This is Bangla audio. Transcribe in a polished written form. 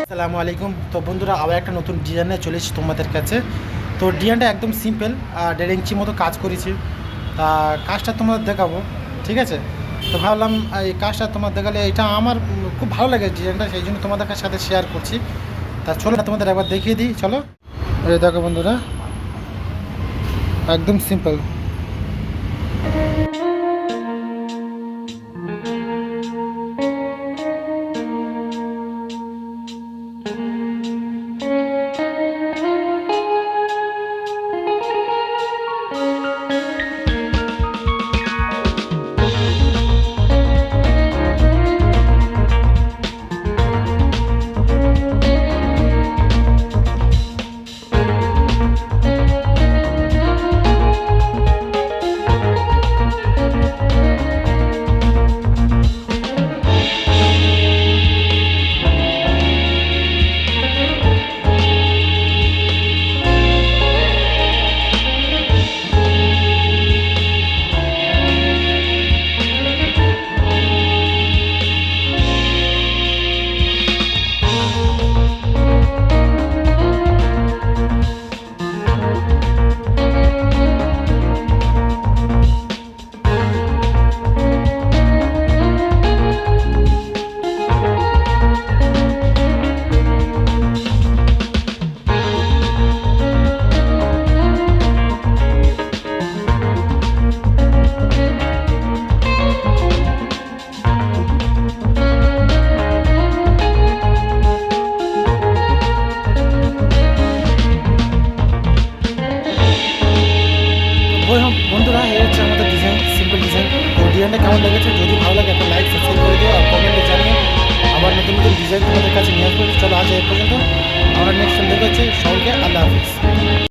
আসসালামু আলাইকুম। তো বন্ধুরা, আবার একটা নতুন ডিজাইনে চলে এসেছি তোমাদের কাছে। তো ডিজাইনটা একদম সিম্পল, 1.5 ইঞ্চি মতো কাজ করেছি। তা কাজটা তোমাদের দেখাবো, ঠিক আছে? তো ভাবলাম এই কাজটা তোমার দেখালে, এটা আমার খুব ভালো লাগে ডিজাইনটা, সেই জন্য তোমাদের সাথে শেয়ার করছি। তা চলো না তোমাদের একবার দেখিয়ে দিই, চলো। এই দেখো বন্ধুরা, একদম সিম্পল। বন্ধুরা, এই হচ্ছে আমাদের ডিজাইন, সিম্পল ডিজাইন। তো ডিজাইনটা কেমন লেগেছে, যদি ভালো লাগে একটা লাইক সাবস্ক্রাইব করে দিও আর কমেন্টে জানিও। আবার নতুন নতুন ডিজাইন তোমাদের কাছে নিয়ে আসবো। চলো আজ এই পর্যন্ত, আমরা নেক্সট দেখা হচ্ছে।